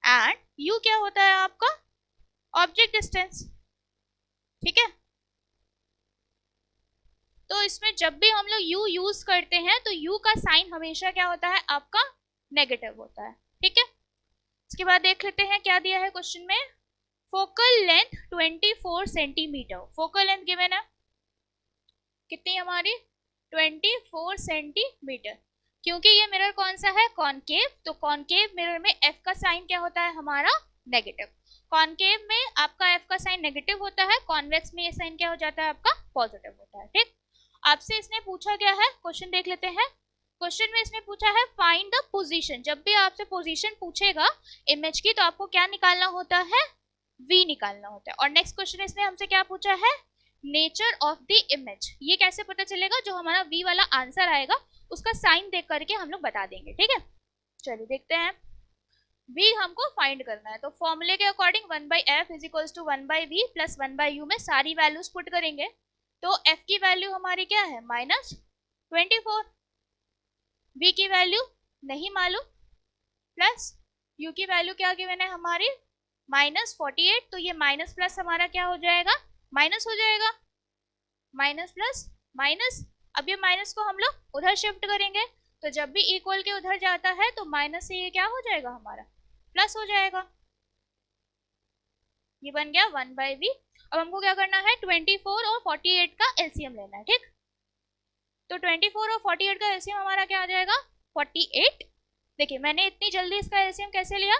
एंड u क्या होता है आपका ऑब्जेक्ट डिस्टेंस, ठीक है। तो इसमें जब भी हम लोग यू यूज करते हैं तो यू का साइन हमेशा क्या होता है आपका नेगेटिव होता है, ठीक है। इसके बाद देख लेते हैं क्या दिया है क्वेश्चन में। Focal length 24 centimetre, focal length given है कितनी हमारी 24 सेंटीमीटर। क्योंकि ये मिरर कौन सा है कॉनकेव, तो कॉनकेव मिरर में एफ का साइन क्या होता है हमारा नेगेटिव। कॉनकेव में आपका एफ का साइन नेगेटिव होता है, कॉन्वेक्स में ये साइन क्या हो जाता है आपका पॉजिटिव होता है, ठीक। आपसे इसने पूछा गया है, क्वेश्चन देख लेते हैं। क्वेश्चन में इसने पूछा है फाइंड द पोजीशन। जब भी आपसे पोजीशन पूछेगा इमेज की तो आपको क्या निकालना होता है v निकालना होता है। और नेक्स्ट क्वेश्चन इसने हमसे क्या पूछा है नेचर ऑफ द इमेज। ये कैसे पता चलेगा, जो हमारा v वाला आंसर आएगा उसका साइन देख करके हम लोग बता देंगे, ठीक है। चलिए देखते हैं, v हमको फाइंड करना है तो फॉर्मूले के according 1/f is equals to 1/v plus 1/u में सारी वैल्यूज पुट करेंगे तो f की वैल्यू हमारी क्या है -24, v की वैल्यू नहीं मालूम, प्लस u की वैल्यू क्या गिवन है हमारी -48, तो ये माइनस प्लस हमारा क्या हो जाएगा माइनस हो जाएगा, माइनस प्लस माइनस। अब ये माइनस को हम लोग उधर शिफ्ट करेंगे तो जब भी इक्वल के उधर जाता है तो माइनस से ये क्या हो जाएगा हमारा प्लस हो जाएगा, ये बन गया 1/v। अब हमको क्या करना है 24 और 48 का एलसीएम लेना है, ठीक। तो 24 और 48 का एलसीएम हमारा क्या आ जाएगा 48। देखिए मैंने इतनी जल्दी इसका एलसीएम कैसे लिया,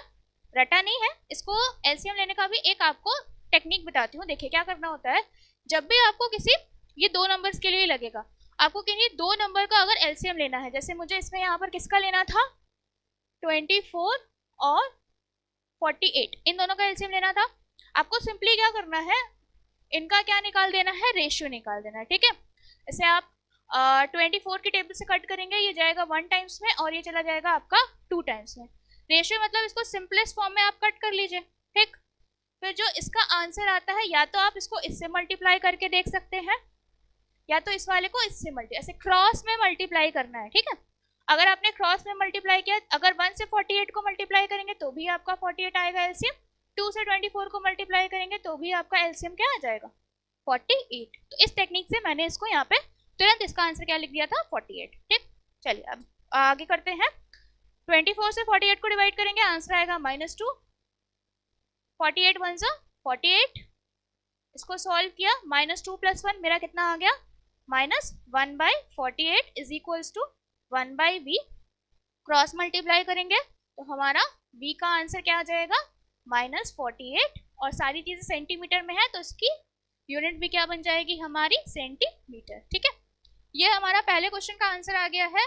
रटा नहीं है, इसको एलसीएम लेने का भी एक आपको टेक्निक बताती हूँ। देखिए क्या करना होता है, जब भी आपको किसी ये दो नंबर्स के लिए लगेगा, आपको किसी दो नंबर का अगर एलसीएम लेना है, जैसे मुझे इसमें यहाँ पर किसका लेना था 24 और 48, इन दोनों का एलसीएम लेना था। आपको सिंपली क्या करना है इनका क्या निकाल देना है रेशियो निकाल देना है, ठीक है। जैसे आप 24 की टेबल से कट करेंगे, ये जाएगा 1 टाइम्स में और ये चला जाएगा आपका 2 टाइम्स में। रेशियो मतलब इसको सिंपलेस्ट फॉर्म में आप कट कर लीजिए, ठीक। फिर जो इसका आंसर आता है या तो आप इसको इससे मल्टीप्लाई करके देख सकते हैं या तो इस वाले को इससे ऐसे क्रॉस में मल्टीप्लाई करना है, ठीक है। अगर आपने क्रॉस में मल्टीप्लाई किया, अगर 1 से 48 को मल्टीप्लाई करेंगे तो भी आपका 48 आएगा एलसीएम, 2 से 24 को मल्टीप्लाई करेंगे तो भी आपका एलसीएम क्या आ जाएगा 48। तो इस टेक्निक से मैंने इसको यहाँ पे तुरंत इसका आंसर क्या लिख दिया था 48, ठीक। चलिए अब आगे करते हैं, 24 से 48 को डिवाइड करेंगे आंसर आएगा -2, 48 1 सा 48, इसको सॉल्व किया -2 + 1 मेरा कितना आ गया -1/48 is equals to 1/v। Cross multiply करेंगे तो हमारा v का आंसर क्या आ जाएगा -48, और सारी चीजें सेंटीमीटर में है तो इसकी यूनिट भी क्या बन जाएगी हमारी सेंटीमीटर, ठीक है। ये हमारा पहले क्वेश्चन का आंसर आ गया है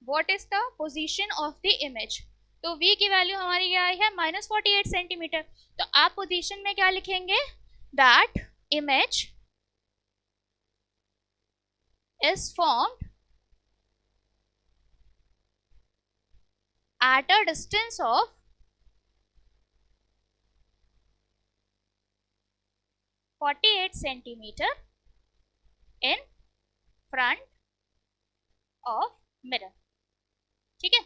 what is the position of the image. तो v की वैल्यू हमारी क्या आई है -48 सेंटीमीटर। तो आप पोजीशन में क्या लिखेंगे that image is formed at a distance of 48 centimeter in front of mirror, ठीक है।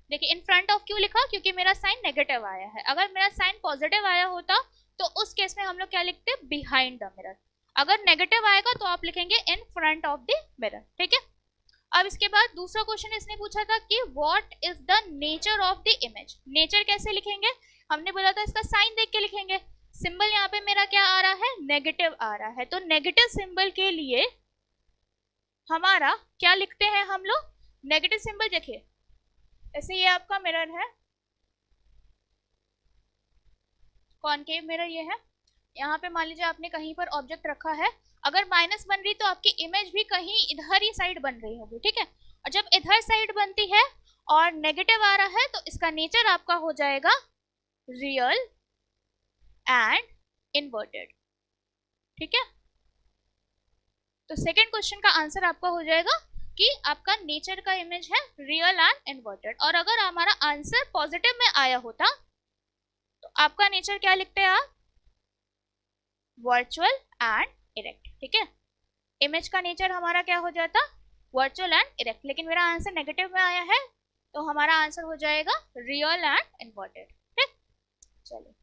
देखिए इन फ्रंट ऑफ क्यों लिखा, क्योंकि मेरा साइन नेगेटिव आया है। अगर मेरा साइन पॉजिटिव आया होता तो उस केस में हम लोग क्या लिखते बिहाइंड द मिरर। अगर नेगेटिव आएगा तो आप लिखेंगे in front of the mirror, ठीक है। अब इसके बाद दूसरा क्वेश्चन इसने पूछा था कि what is the nature of the image. Nature कैसे लिखेंगे, हमने बोला था इसका साइन देख के लिखेंगे। सिंबल यहाँ पे मेरा क्या आ रहा है नेगेटिव आ रहा है, तो नेगेटिव सिंबल के लिए हमारा क्या लिखते हैं हम लोग नेगेटिव सिंबल। देखिए ऐसे ये आपका मिरर है, कॉनकेव मिरर ये है। यहाँ पे मान लीजिए आपने कहीं पर ऑब्जेक्ट रखा है, अगर माइनस बन रही तो आपकी इमेज भी कहीं इधर ही साइड बन रही होगी, ठीक है। और जब इधर साइड बनती है और नेगेटिव आ रहा है तो इसका नेचर आपका हो जाएगा रियल एंड इन्वर्टेड, ठीक है। तो सेकेंड क्वेश्चन का आंसर आपका हो जाएगा कि आपका नेचर का इमेज है रियल एंड इन्वर्टेड। और अगर हमारा आंसर पॉजिटिव में आया होता तो आपका नेचर क्या लिखते हैं आप वर्चुअल एंड इरेक्ट, ठीक है। इमेज का नेचर हमारा क्या हो जाता वर्चुअल एंड इरेक्ट, लेकिन मेरा आंसर नेगेटिव में आया है तो हमारा आंसर हो जाएगा रियल एंड इन्वर्टेड, ठीक। चलिए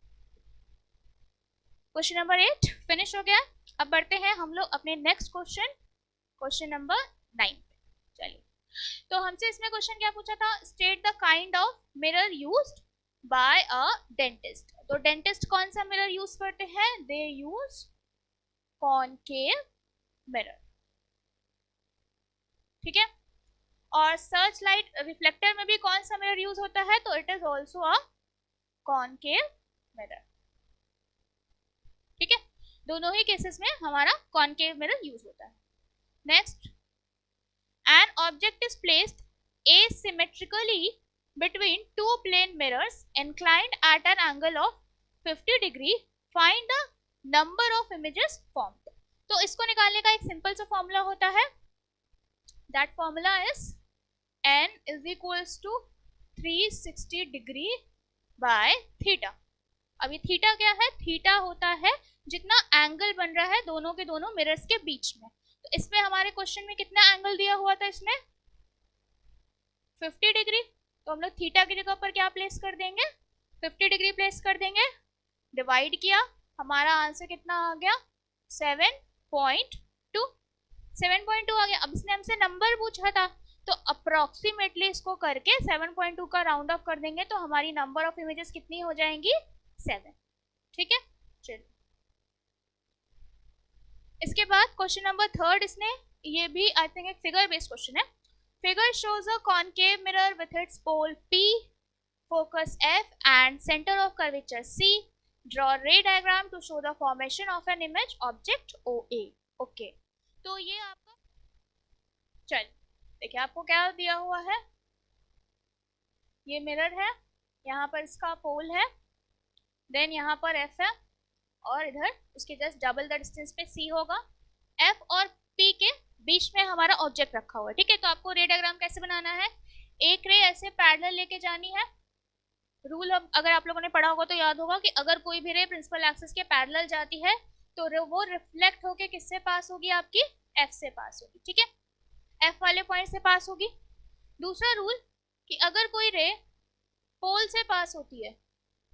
क्वेश्चन नंबर 8 फिनिश हो गया। अब बढ़ते हैं हम लोग अपने नेक्स्ट क्वेश्चन, क्वेश्चन नंबर 9। चलिए, तो हमसे इसमें क्वेश्चन क्या पूछा था, state the kind of mirror used by a dentist. तो डेंटिस्ट कौन सा मिरर यूज करते हैं, दे यूज कॉनकेव मिरर, ठीक है। और सर्च लाइट रिफ्लेक्टर में भी कौन सा मिरर यूज होता है, तो it is also a concave mirror, ठीक है। दोनों ही केसेस में हमारा कॉनकेव मिरर यूज होता है। Next, an object is placed asymmetrically between two plane mirrors inclined at an angle of 50 degree, find the number of images formed। तो इसको निकालने का एक सिंपल सा फॉर्मूला होता है, that formula is n is equals to 360 degree by theta। अभी theta क्या है, थीटा होता है जितना एंगल बन रहा है दोनों के दोनों मिरर्स के बीच में। तो इसमें हमारे क्वेश्चन में कितना एंगल दिया हुआ था, इसमें 50 डिग्री। तो हम लोग थीटा की जगह पर क्या प्लेस कर देंगे, 50 डिग्री प्लेस कर देंगे, डिवाइड किया, हमारा आंसर कितना आ गया 7.2, 7.2 आ गया। अब इसने हमसे नंबर पूछा था, तो अप्रोक्सीमेटली इसको करके 7.2 का राउंड ऑफ कर देंगे तो हमारी नंबर ऑफ इमेजेस कितनी हो जाएंगी, 7, ठीक है। चलिए, इसके बाद क्वेश्चन नंबर 3, इसने ये भी आई थिंक एक फिगर बेस्ड क्वेश्चन है। Figure shows a concave mirror with its pole P, focus F and center of curvature C, draw ray diagram to show the formation of an image object OA। Okay, तो ये आपका, चल देखिए आपको क्या दिया हुआ है, ये मिरर है, यहाँ पर इसका पोल है, देन यहाँ पर F है, और इधर उसके जस्ट डबल द डिस्टेंस पे C होगा। F और P के बीच में हमारा ऑब्जेक्ट रखा हुआ है, ठीक है। तो आपको रे डायग्राम कैसे बनाना है, एक रे ऐसे पैरेलल लेके जानी है। रूल अगर आप लोगों ने पढ़ा होगा तो याद होगा कि अगर कोई भी रे प्रिंसिपल एक्सिस के पैरेलल जाती है तो वो रिफ्लेक्ट होके किससे पास होगी, आपकी F से पास होगी, ठीक है, F वाले पॉइंट से पास होगी। दूसरा रूल कि अगर कोई रे पोल से पास होती है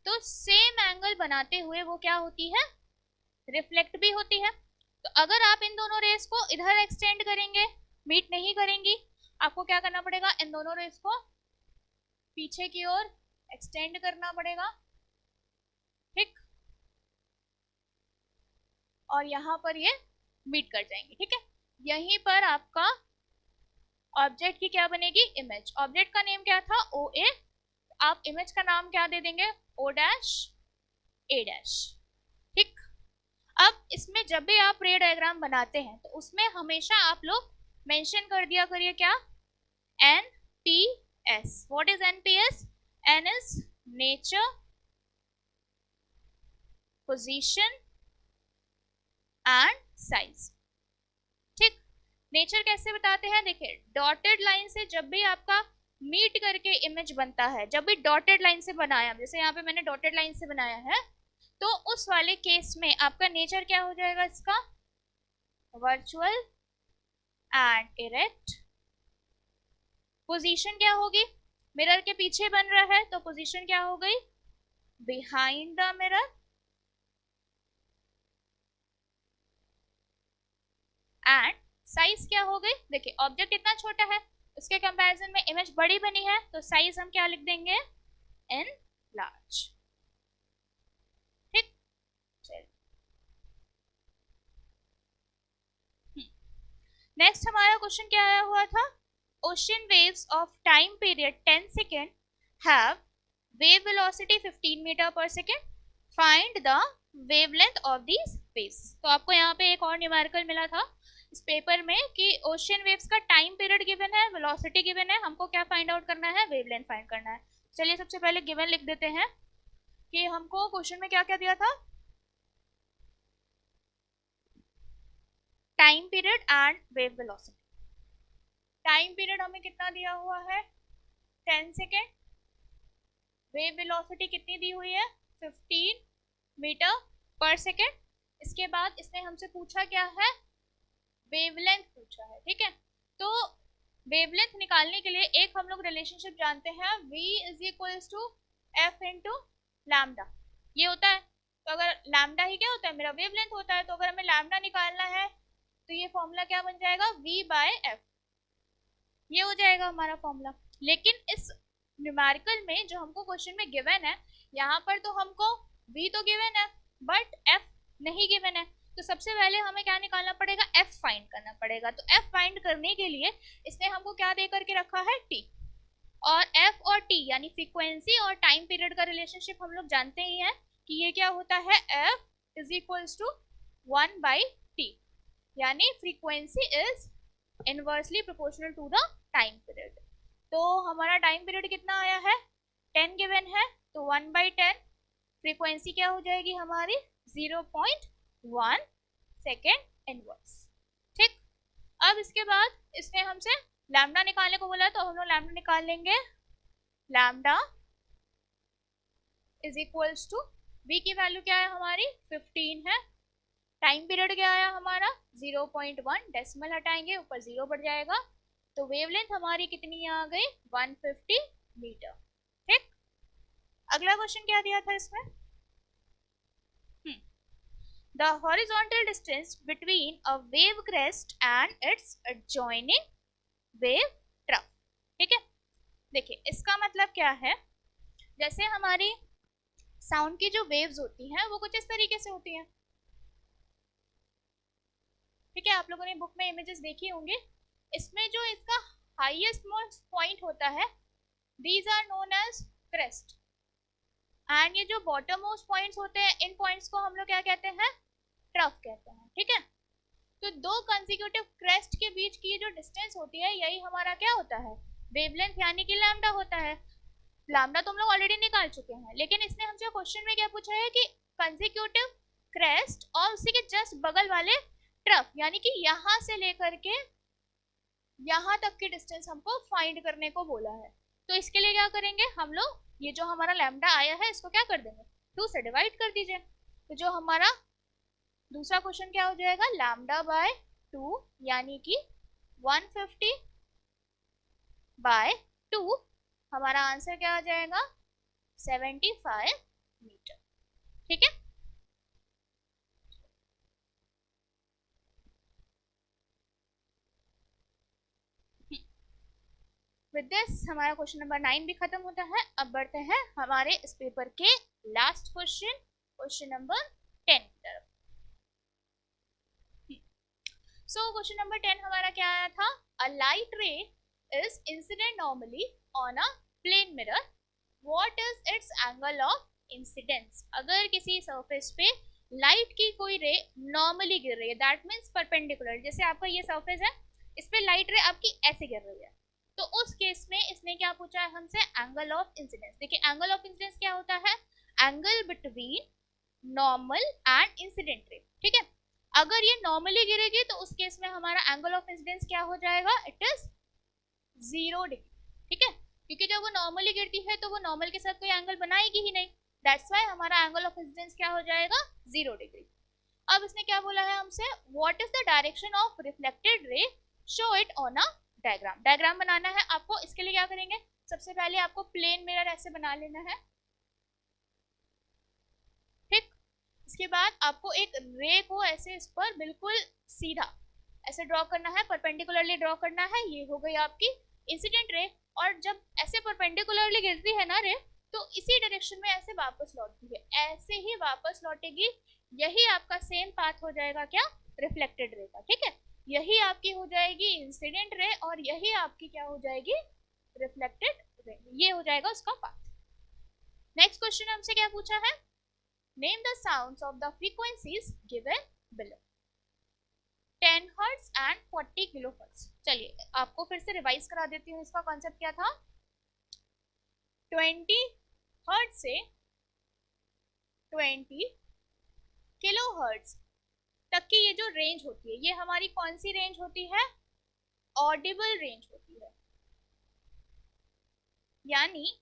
तो सेम एंगल बनाते हुए वो क्या होती है, रिफ्लेक्ट भी होती है। तो अगर आप इन दोनों रेस को इधर एक्सटेंड करेंगे, मीट नहीं करेंगी, आपको क्या करना पड़ेगा, इन दोनों रेस को पीछे की ओर एक्सटेंड करना पड़ेगा, ठीक, और यहाँ पर ये मीट कर जाएंगे, ठीक है। यहीं पर आपका ऑब्जेक्ट की क्या बनेगी, इमेज। ऑब्जेक्ट का नेम क्या था, OA, आप इमेज का नाम क्या दे देंगे, O डैश A डैश, ठीक। अब इसमें जब भी आप रे डायग्राम बनाते हैं तो उसमें हमेशा आप लोग मेंशन कर दिया करिए क्या, NPS। What is NPS, N is nature, position and size, ठीक। नेचर कैसे बताते हैं, देखिए डॉटेड लाइन से जब भी आपका मीट करके इमेज बनता है, जब भी डॉटेड लाइन से बनाया, जैसे यहाँ पे मैंने डॉटेड लाइन से बनाया है, तो उस वाले केस में आपका नेचर क्या हो जाएगा, इसका वर्चुअल एंड इरेक्ट। पोजीशन क्या होगी, मिरर के पीछे बन रहा है तो पोजीशन क्या हो गई, behind the mirror. And size क्या हो गई, देखिए ऑब्जेक्ट इतना छोटा है, उसके कंपैरिजन में इमेज बड़ी बनी है, तो साइज हम क्या लिख देंगे, इन लार्ज, ठीक। नेक्स्ट हमारा क्वेश्चन क्या आया हुआ था, ocean waves of time period 10 second have wave velocity 15 metre पर second, find the wavelength of these waves. तो आपको यहाँ पे एक और न्यूमेरिकल मिला था इस पेपर में कि ओशन वेव्स का टाइम पीरियड गिवन है, वेलोसिटी गिवन है, हमको क्या फाइंड आउट करना है, वेवलेंथ फाइंड करना है। चलिए सबसे पहले गिवन लिख देते हैं कि हमको क्वेश्चन में क्या क्या दिया था, time period and wave velocity. Time period हमें कितना दिया हुआ है, 10 सेकेंड, वेव वेलोसिटी कितनी दी हुई है, 15 मीटर पर सेकेंड। इसके बाद इसने हमसे पूछा क्या है, वेवलेंथ पूछा है, ठीक है। तो वेवलेंथ निकालने के लिए एक हम लोग रिलेशनशिप जानते हैं, V is equals to F into lambda, ये होता है। तो अगर लैम्डा ही क्या होता है, मेरा वेवलेंथ होता है, तो अगर हमें लैम्डा निकालना है तो ये फॉर्मूला क्या बन जाएगा, v/f, ये हो जाएगा हमारा फॉर्मूला। लेकिन इस न्यूमेरिकल में जो हमको क्वेश्चन में गिवन है, यहाँ पर तो हमको v तो गिवन है बट f नहीं गिवन है, तो सबसे पहले हमें क्या निकालना पड़ेगा, f फाइंड करना पड़ेगा। तो f फाइंड करने के लिए इसने हमको क्या दे करके रखा है, t, और f और t यानी फ्रीक्वेंसी और टाइम पीरियड का रिलेशनशिप हम लोग जानते ही हैं कि ये क्या होता है, f is equals to 1/t, यानी frequency is inversely proportional to the time period. तो हमारा टाइम पीरियड कितना आया है, 10 गिवन है, तो 1/10, फ्रीक्वेंसी क्या हो जाएगी हमारी 0.1 सेकेंड इनवर्स। ठीक, अब इसके बाद इसने हमसे लैम्डा निकालने को बोला, तो हम लोग लैम्डा निकाल लेंगे। Lambda is equals to, v की वैल्यू क्या है हमारी 15 है, टाइम पीरियड क्या आया हमारा 0.1, डेसिमल हटाएंगे ऊपर 0 बढ़ जाएगा, तो वेवलेंथ हमारी कितनी आ गई 150 मीटर। ठीक, अगला क्वेश्चन क्या दिया था इसमें, the horizontal distance between a wave crest and its adjoining wave trough। ठीक है, देखिए इसका मतलब क्या है, जैसे हमारी साउंड की जो वेव्स होती हैं वो कुछ इस तरीके से होती हैं। ठीक है, आप लोगों ने बुक में इमेजेस देखी होंगी, इसमें जो इसका हाईएस्ट मोस्ट पॉइंट होता है, these are known as crest, and ये जो बॉटम मोस्ट पॉइंट्स होते हैं, इन पॉइंट्स को हम लोग क्या कहते हैं, ट्रफ कहते हैं। ठीक है, तो दो कंसेक्यूटिव क्रेस्ट के बीच की जो डिस्टेंस होती है, यही हमारा क्या होता है, वेवलेंथ, यानी कि लैम्डा होता है। लैम्डा तो हम लोग ऑलरेडी निकाल चुके हैं, लेकिन इसने हमसे क्वेश्चन में क्या पूछा है कि कंसेक्यूटिव क्रेस्ट और उसी के जस्ट बगल वाले ट्रफ, यानी कि यहाँ से लेकर के यहाँ तक की डिस्टेंस हमको फाइंड करने को बोला है। तो इसके लिए क्या करेंगे हम लोग, ये जो हमारा लैम्डा आया है इसको क्या कर देंगे, 2 से डिवाइड कर दीजिए, तो जो हमारा दूसरा क्वेश्चन क्या हो जाएगा, लैम्डा बाय 2, यानी कि 150/2, हमारा आंसर क्या आ जाएगा 75 मीटर। ठीक है, विद दिस हमारा क्वेश्चन नंबर 9 भी खत्म होता है। अब बढ़ते हैं हमारे इस पेपर के लास्ट क्वेश्चन, क्वेश्चन नंबर 10 की तरफ। सो क्वेश्चन नंबर 10 हमारा क्या आया था, a light ray is incident normally on a plane mirror, what is its angle of incidence. अगर किसी सरफेस पे लाइट की कोई रे नॉर्मली गिर रही है, दैट मींस परपेंडिकुलर, जैसे आपका ये सरफेस है, इस पे लाइट रे आपकी ऐसे गिर रही है, तो उस केस में इसने क्या पूछा है हमसे, एंगल ऑफ इंसिडेंस। देखिए एंगल ऑफ इंसिडेंस क्या होता है, angle between normal and incident ray. ठीक है, अगर ये नॉर्मली गिरेगी तो उस केस में हमारा एंगल ऑफ इंसिडेंस क्या हो जाएगा, इट इज 0 डिग्री। ठीक है, क्योंकि जब वो नॉर्मली गिरती है तो वो नॉर्मल के साथ कोई एंगल बनाएगी ही नहीं, दैट्स व्हाई हमारा एंगल ऑफ इंसिडेंस क्या हो जाएगा 0 डिग्री। अब इसने क्या बोला है हमसे, what is the direction of reflected ray, show it on a diagram. Diagram बनाना है आपको, इसके लिए क्या करेंगे, सबसे पहले आपको प्लेन मिरर ऐसे बना लेना है। ठीक, इसके बाद आपको एक रे को ऐसे इस पर बिल्कुल सीधा ऐसे ड्रॉ करना है, परपेंडिकुलरली ड्रॉ करना है, ये हो गई आपकी इंसिडेंट रे। और जब ऐसे परपेंडिकुलरली गिरती है ना रे, तो इसी डायरेक्शन में ऐसे वापस लौटती है, ऐसे ही वापस लौटेगी, यही आपका सेम पाथ हो जाएगा क्या, रिफ्लेक्टेड रे का। ठीक है, यही आपकी हो जाएगी इंसिडेंट रे और यही आपकी क्या हो जाएगी रिफ्लेक्टेड रे, ये हो जाएगा उसका पाथ। नेक्स्ट क्वेश्चन हमसे क्या पूछा है, name the sounds of the frequencies given below, 10 hertz and 40 kilo hertz. चलिए आपको फिर से रिवाइज करा देती हूँ, इसका कॉन्सेप्ट क्या था, 20 हर्ट्ज से 20 किलो हर्ट्ज तक की ये जो रेंज होती है, ये हमारी कौन सी रेंज होती है, ऑडिबल रेंज होती है, यानी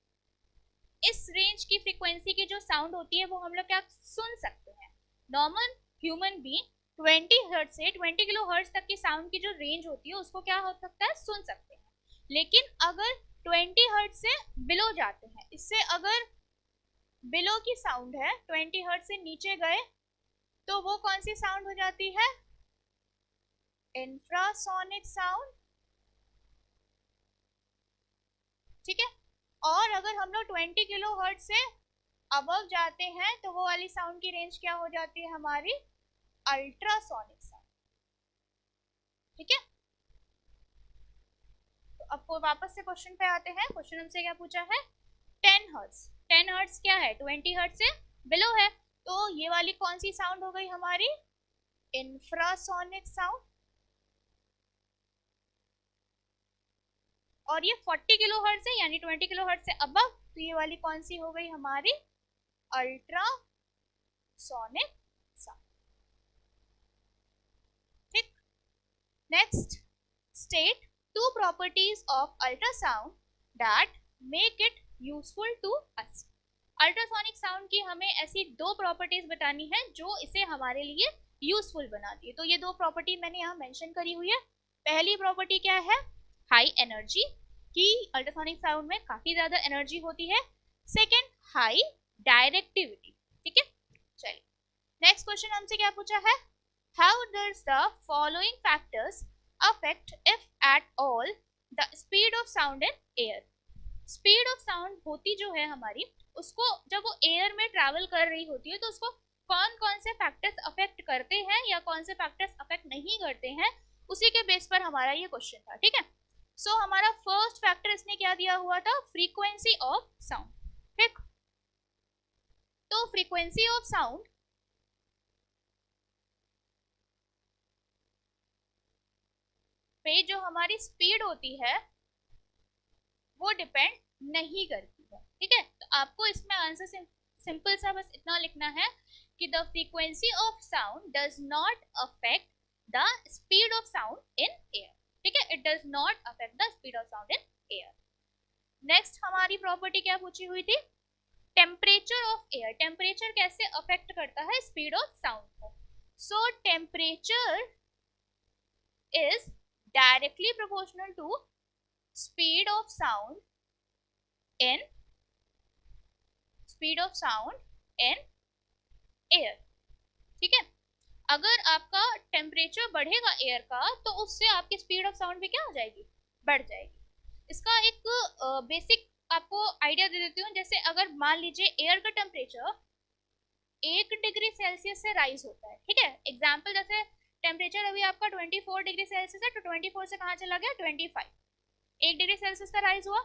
इस रेंज की फ्रीक्वेंसी की जो साउंड होती है वो हम लोग क्या सुन सकते हैं। नॉर्मल ह्यूमन बीइंग 20 हर्ट्ज से 20 किलो हर्ट्ज तक की साउंड की जो रेंज होती है उसको क्या हो सकता है, सुन सकते हैं। लेकिन अगर 20 हर्ट्ज से बिलो जाते हैं, इससे अगर बिलो की साउंड है, 20 हर्ट से नीचे गए तो वो कौन सी साउंड हो जाती है? इंफ्रासोनिक साउंड, ठीक है। और अगर हम लोग 20 किलो हर्ट से अबव जाते हैं तो वो वाली साउंड की रेंज क्या हो जाती है हमारी? अल्ट्रासोनिक साउंड, ठीक है। तो अब वापस से क्वेश्चन पे आते हैं। क्वेश्चन हमसे क्या पूछा है? 10 हर्ट्ज। 10 हर्ट्ज क्या है? 20 हर्ट्ज से बिलो है, तो ये वाली कौन सी साउंड हो गई हमारी? Infrasonic sound. और ये 40 किलो हर्ट्ज है यानी 20 किलो हर्ट्ज से अबव, तो ये वाली कौन सी हो गई हमारी? अल्ट्रासोनिक साउंड, ठीक। Next, state two properties of ultrasound that make it useful to us. Ultrasonic sound की हमें ऐसी दो प्रॉपर्टीज बतानी है जो इसे हमारे लिए यूजफुल बनाती है। तो ये दो प्रॉपर्टी मैंने यहाँ मेंशन करी हुई है। पहली प्रॉपर्टी क्या है? हाई एनर्जी, की अल्ट्रासोनिक साउंड में काफी ज्यादा एनर्जी होती है। सेकेंड, हाई डायरेक्टिविटी, ठीक है। चलिए नेक्स्ट क्वेश्चन हमसे क्या पूछा है? How does the following factors affect if at all the speed of sound in air. Speed of sound होती जो है हमारी, उसको जब वो एयर में ट्रैवल कर रही होती है तो उसको कौन कौन से फैक्टर्स अफेक्ट करते हैं या कौन से फैक्टर्स अफेक्ट नहीं करते हैं, उसी के बेस पर हमारा ये क्वेश्चन था, ठीक है। सो हमारा फर्स्ट फैक्टर इसने क्या दिया हुआ था? फ्रीक्वेंसी ऑफ साउंड, ठीक। तो फ्रीक्वेंसी ऑफ साउंड पे जो हमारी स्पीड होती है वो डिपेंड नहीं करती है, ठीक है। तो आपको इसमें आंसर सिंपल सा बस इतना लिखना है कि the frequency of sound does not affect the speed of sound in air, ठीक है। It does not affect the speed of sound in air. Next हमारी प्रॉपर्टी क्या पूछी हुई थी? Temperature of air. टेम्परेचर कैसे अफेक्ट करता है स्पीड ऑफ साउंड को? सो temperature is directly proportional to speed of sound in air, ठीक है। अगर आपका टेम्परेचर बढ़ेगा एयर का तो उससे आपकी स्पीड ऑफ साउंड भी क्या हो जाएगी? बढ़ जाएगी। इसका एक बेसिक आपको आइडिया दे देती हूँ। जैसे अगर मान लीजिए एयर का टेम्परेचर 1 डिग्री सेल्सियस से राइज होता है, ठीक है। एग्जाम्पल जैसे टेम्परेचर अभी आपका 24 डिग्री सेल्सियस है, तो 24 से कहाँ चला गया? 25। 1 डिग्री सेल्सियस का राइज हुआ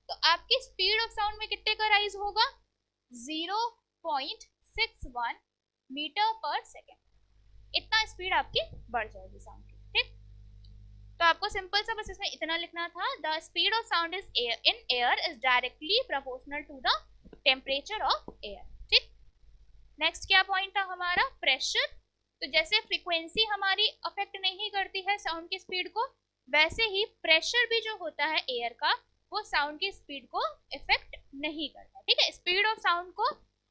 तो आपकी स्पीड ऑफ साउंड में कितने का राइज होगा? 0.61 मीटर पर सेकेंड। इतना स्पीड आपकी बढ़ जाएगी साउंड की, ठीक। तो आपको सिंपल सा बस इसमें इतना लिखना था, the speed of sound is in air is directly proportional to the temperature of air, ठीक। नेक्स्ट क्या पॉइंट था हमारा? प्रेशर। तो जैसे फ्रीक्वेंसी हमारी अफेक्ट नहीं करती है साउंड की स्पीड को, वैसे ही प्रेशर भी जो होता है एयर का वो साउंड की स्पीड को इफेक्ट नहीं करता, ठीक है। स्पीड ऑफ साउंड को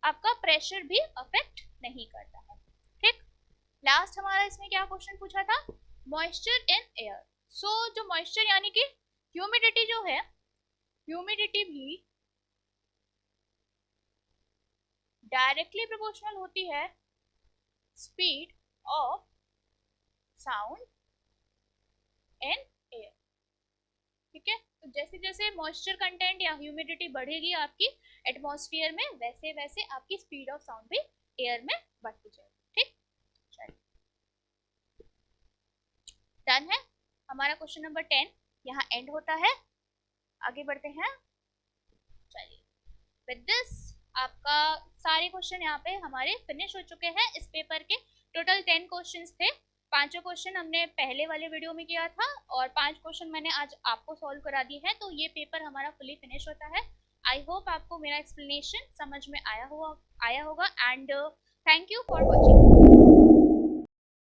आपका प्रेशर भी अफेक्ट नहीं करता है, ठीक। लास्ट हमारा इसमें क्या क्वेश्चन पूछा था? Moisture in air. सो जो मॉइस्चर यानी कि ह्यूमिडिटी जो है, ह्यूमिडिटी भी डायरेक्टली प्रोपोर्शनल होती है speed of sound in air, ठीक है। तो जैसे जैसे मॉइस्चर कंटेंट या ह्यूमिडिटी बढ़ेगी आपकी एटमॉस्फेयर में, वैसे वैसे आपकी स्पीड ऑफ साउंड भी एयर में बढ़ती जाएगी, ठीक। चलिए डन है हमारा क्वेश्चन नंबर 10 यहाँ एंड होता है। आगे बढ़ते हैं। चलिए विद दिस आपका सारे क्वेश्चन यहाँ पे हमारे फिनिश हो चुके हैं। इस पेपर के टोटल 10 क्वेश्चंस थे। 5 क्वेश्चन हमने पहले वाले वीडियो में किया था और 5 क्वेश्चन मैंने आज आपको सॉल्व करा दिए हैं, तो ये पेपर हमारा फुली फिनिश होता है। आई होप आपको मेरा एक्सप्लेनेशन समझ में आया होगा and thank you for watching.